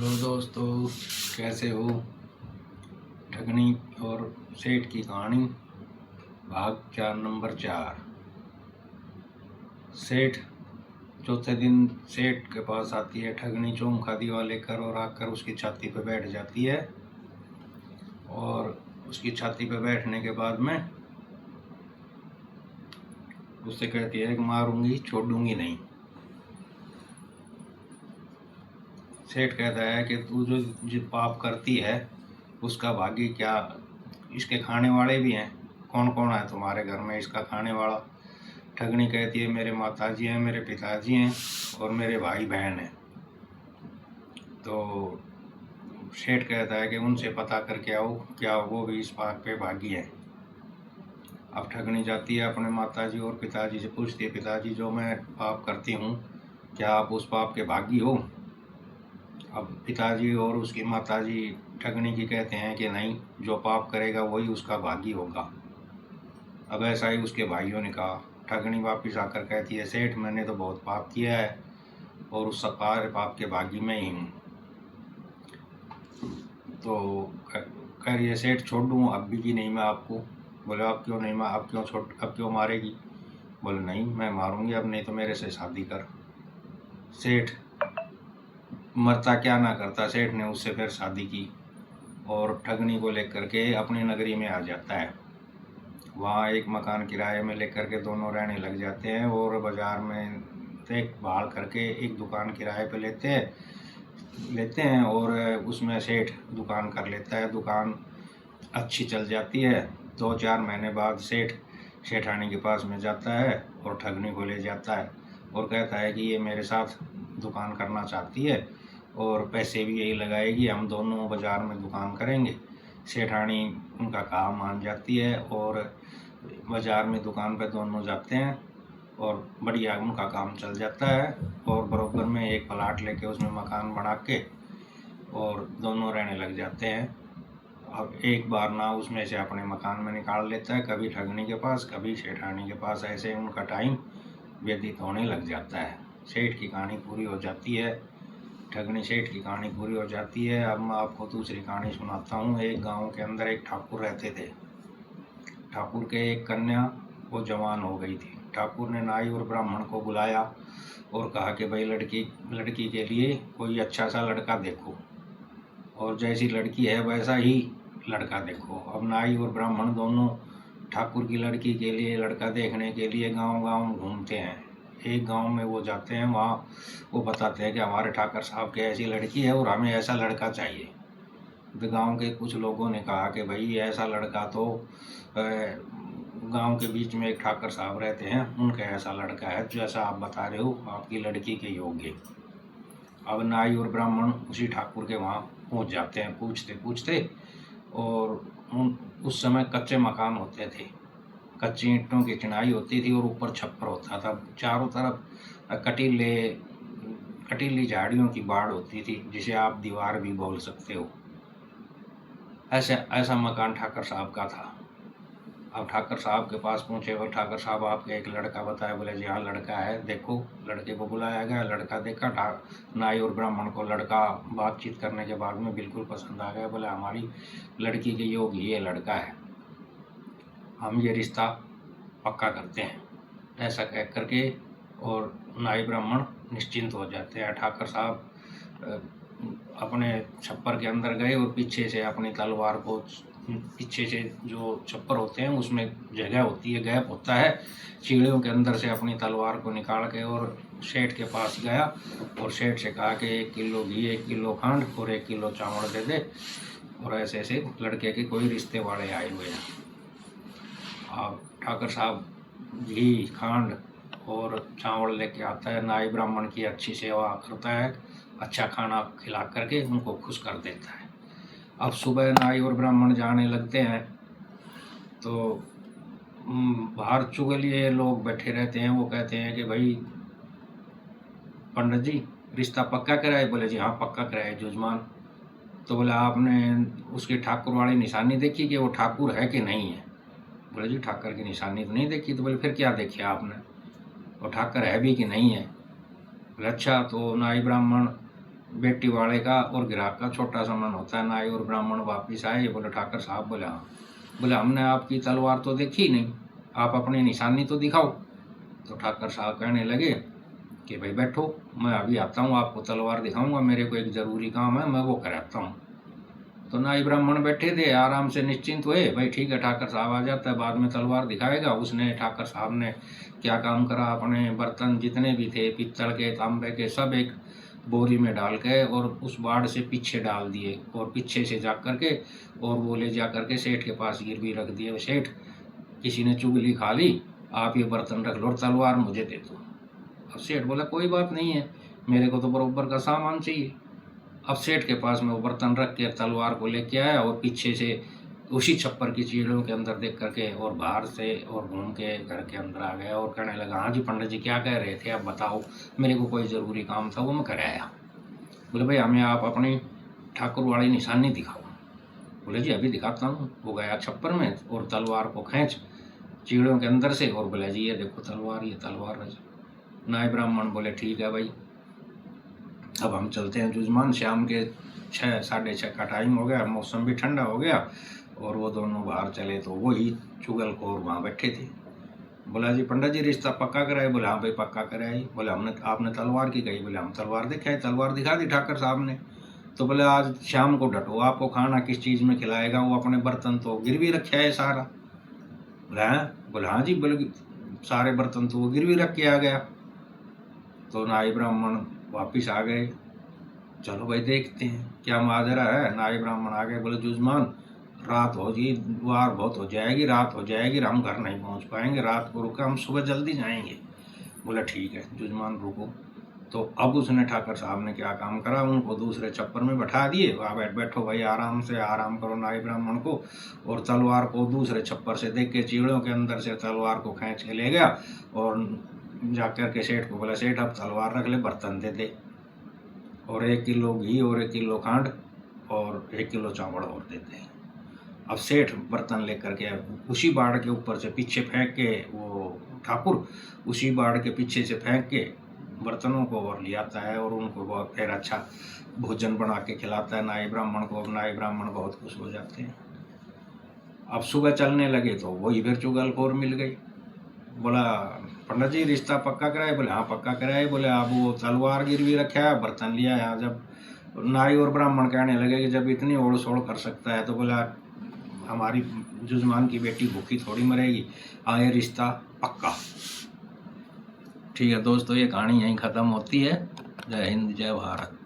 Hello दोस्तों, कैसे हो। ठगनी और सेठ की कहानी भाग 4 नंबर 4। सेठ चौथे दिन सेठ के पास आती है ठगनी चोम खादी वाले कर और आकर उसकी छाती पे बैठ जाती है। और उसकी छाती पे बैठने के बाद में उससे कहती है कि मारूंगी, छोड़ूंगी नहीं। सेठ कहता है कि तू जो पाप करती है उसका भागी क्या। इसके खाने वाले भी हैं। कौन कौन है तुम्हारे घर में इसका खाने वाला। ठगनी कहती है मेरे माताजी हैं, मेरे पिताजी हैं और मेरे भाई बहन हैं। तो सेठ कहता है कि उनसे पता करके आओ क्या वो भी इस पाप पे भागी है। अब ठगनी जाती है अपने माताजी और पिताजी से पूछती है, पिताजी जो मैं पाप करती हूँ क्या आप उस पाप के भागी हो। अब पिताजी और उसकी माताजी ठगनी की कहते हैं कि नहीं, जो पाप करेगा वही उसका भागी होगा। अब ऐसा ही उसके भाइयों ने कहा। ठगनी वापिस आकर कहती है, सेठ मैंने तो बहुत पाप किया है और उस सारे पाप के भागी में ही हूँ। तो कह रही है, सेठ छोड़ दूँ अब भी कि नहीं मैं आपको। बोले अब क्यों नहीं, मैं अब क्यों मारेगी। बोले नहीं मैं मारूंगी अब, नहीं तो मेरे से शादी कर। सेठ मरता क्या ना करता, सेठ ने उससे फिर शादी की और ठगनी को लेकर के अपनी नगरी में आ जाता है। वहाँ एक मकान किराए में लेकर के दोनों रहने लग जाते हैं और बाज़ार में देखभाल करके एक दुकान किराए पे लेते हैं और उसमें सेठ दुकान कर लेता है। दुकान अच्छी चल जाती है। 2-4 महीने बाद सेठ सेठानी के पास में जाता है और ठगनी को ले जाता है और कहता है कि ये मेरे साथ दुकान करना चाहती है और पैसे भी यही लगाएगी, हम दोनों बाज़ार में दुकान करेंगे। सेठानी उनका काम मान जाती है और बाज़ार में दुकान पर दोनों जाते हैं और बढ़िया उनका काम चल जाता है। और बराबर में एक प्लाट लेके उसमें मकान बना के और दोनों रहने लग जाते हैं। अब एक बार ना उसमें से अपने मकान में निकाल लेता है, कभी ठगनी के पास कभी सेठानी के पास। ऐसे उनका टाइम व्यतीत होने लग जाता है। सेठ की कहानी पूरी हो जाती है। ठगनी सेठ की कहानी पूरी हो जाती है। अब मैं आपको दूसरी कहानी सुनाता हूँ। एक गांव के अंदर एक ठाकुर रहते थे। ठाकुर के एक कन्या वो जवान हो गई थी। ठाकुर ने नाई और ब्राह्मण को बुलाया और कहा कि भाई लड़की के लिए कोई अच्छा सा लड़का देखो और जैसी लड़की है वैसा ही लड़का देखो। अब नाई और ब्राह्मण दोनों ठाकुर की लड़की के लिए लड़का देखने के लिए गांव-गांव घूमते हैं। एक गांव में वो जाते हैं, वहाँ वो बताते हैं कि हमारे ठाकर साहब के ऐसी लड़की है और हमें ऐसा लड़का चाहिए। तो गांव के कुछ लोगों ने कहा कि भाई ऐसा लड़का तो गांव के बीच में एक ठाकर साहब रहते हैं, उनका ऐसा लड़का है जैसा आप बता रहे हो आपकी लड़की के योग्य। अब नाई और ब्राह्मण उसी ठाकुर के वहाँ पहुँच जाते हैं पूछते पूछते। और उस समय कच्चे मकान होते थे, कच्ची ईंटों की चिनाई होती थी और ऊपर छप्पर होता था। चारों तरफ कटीली झाड़ियों की बाड़ होती थी, जिसे आप दीवार भी बोल सकते हो। ऐसा मकान ठाकर साहब का था। अब ठाकर साहब के पास पहुँचे और ठाकर साहब आपके एक लड़का बताया। बोले जी हाँ लड़का है, देखो। लड़के को बुलाया गया, लड़का देखा। नाई और ब्राह्मण को लड़का बातचीत करने के बाद में बिल्कुल पसंद आ गया। बोले हमारी लड़की के योग्य ये लड़का है, हम ये रिश्ता पक्का करते हैं। ऐसा कह करके और नाई ब्राह्मण निश्चिंत हो जाते हैं। ठाकर साहब अपने छप्पर के अंदर गए और पीछे से अपनी तलवार को, पीछे से जो छप्पर होते हैं उसमें जगह होती है, गैप होता है, सीढ़ियों के अंदर से अपनी तलवार को निकाल के और सेठ के पास गया और सेठ से कहा कि 1 किलो घी, 1 किलो खंड और 1 किलो चावल दे दे। और ऐसे ऐसे लड़के के कोई रिश्ते वाले आए हुए हैं। अब ठाकर साहब घी, खंड और चावल लेके आता है। नाई ब्राह्मण की अच्छी सेवा करता है, अच्छा खाना खिला करके उनको खुश कर देता है। अब सुबह नाई और ब्राह्मण जाने लगते हैं तो बाहर चुगलिए लोग बैठे रहते हैं। वो कहते हैं कि भाई पंडित जी रिश्ता पक्का कराए। बोले जी हाँ पक्का कराए जजमान। तो बोले आपने उसकी ठाकुर वाली निशानी देखी कि वो ठाकुर है कि नहीं है। बोले जी ठाकर की निशानी तो नहीं देखी। तो बोले फिर क्या देखा आपने, वो ठाकर है भी कि नहीं है। बोले अच्छा। तो नाई ब्राह्मण बेटी वाले का और ग्राहक का छोटा सा मन होता है। नाई और ब्राह्मण वापिस आए, बोले ठाकर साहब, बोले हाँ। बोले हमने आपकी तलवार तो देखी नहीं, आप अपनी निशानी तो दिखाओ। तो ठाकर साहब कहने लगे कि भाई बैठो, मैं अभी आता हूँ, आपको तलवार दिखाऊंगा, मेरे को एक ज़रूरी काम है, मैं वो कराता हूँ। तो नाई ब्राह्मण बैठे थे, आराम से निश्चिंत हुए, भाई ठीक है ठाकर साहब आ जाता है, बाद में तलवार दिखाएगा। उसने ठाकर साहब ने क्या काम करा, अपने बर्तन जितने भी थे पित्तल के तांबे के सब एक बोरी में डाल के और उस बाड़ से पीछे डाल दिए और पीछे से जा कर के और वो ले जा कर के सेठ के पास गिरवी रख दिए। सेठ, किसी ने चुगली खा ली, आप ये बर्तन रख लो और तलवार मुझे दे दो। अब सेठ बोला कोई बात नहीं है, मेरे को तो बरोबर का सामान चाहिए। अब सेठ के पास में वो बर्तन रख के तलवार को लेके आया और पीछे से उसी छप्पर की चीड़ों के अंदर देख करके और बाहर से और घूम के घर के अंदर आ गया और कहने लगा, हाँ जी पंडित जी क्या कह रहे थे, आप बताओ, मेरे को कोई ज़रूरी काम था, वो मैं कराया। बोले भाई हमें आप अपनी ठाकुर वाली निशानी दिखाओ। बोले जी अभी दिखाता हूँ। वो गया छप्पर में और तलवार को खींच चीड़ों के अंदर से और बोले जी ये देखो तलवार, ये तलवार है। नाई ब्राह्मण बोले ठीक है भाई, अब हम चलते हैं जुजमान। शाम के 6 साढ़े 6 का टाइम हो गया, मौसम भी ठंडा हो गया और वो दोनों बाहर चले तो वही चुगलखोर वहाँ बैठे थे। बोला जी पंडित जी रिश्ता पक्का कराए। बोले हाँ भाई पक्का कराए। बोले हमने आपने तलवार की कही। बोले हम तलवार दिखाए, तलवार दिखा दी ठाकर साहब ने। तो बोले आज शाम को डटो, आपको खाना किस चीज़ में खिलाएगा, वो अपने बर्तन तो गिरवी रखे है सारा। बोले हाँ जी। बोले सारे बर्तन तो वो गिरवी रख के आ गया। तो नाई ब्राह्मण वापिस आ गए, चलो भाई देखते हैं क्या माजरा है। नाई ब्राह्मण आ गए, बोले जुजमान रात हो जी, वार बहुत हो जाएगी, रात हो जाएगी, हम घर नहीं पहुंच पाएंगे, रात को रुके, हम सुबह जल्दी जाएंगे। बोला ठीक है जुजमान रुको। तो अब उसने ठाकर साहब ने क्या काम करा, उनको दूसरे छप्पर में बैठा दिए, वहाँ बैठो भाई आराम से, आराम करो नाई ब्राह्मण को। और तलवार को दूसरे छप्पर से देख के चीड़ों के अंदर से तलवार को खींच के ले गया और जाकर के सेठ को बोला, सेठ अब तलवार रख ले, बर्तन दे दे और 1 किलो घी और 1 किलो खंड और 1 किलो चावल और देते हैं। अब सेठ बर्तन लेकर के उसी बाड़ के ऊपर से पीछे फेंक के, वो ठाकुर उसी बाड़ के पीछे से फेंक के बर्तनों को और ले आता है और उनको बहुत फिर अच्छा भोजन बना के खिलाता है नाई ब्राह्मण को। नाई ब्राह्मण बहुत खुश हो जाते हैं। अब सुबह चलने लगे तो वही फिर चुगलखोर मिल गई। बोला पंडित जी रिश्ता पक्का कराए। बोले हाँ पक्का कराए। बोले आप वो तलवार गिरवी रखा है, बर्तन लिया है। जब नाई और ब्राह्मण कहने लगे कि जब इतनी ओढ़ सोड़ कर सकता है तो बोला हमारी जुजमान की बेटी भूखी थोड़ी मरेगी, आए रिश्ता पक्का। ठीक है दोस्तों, ये कहानी यहीं ख़त्म होती है। जय हिंद, जय भारत।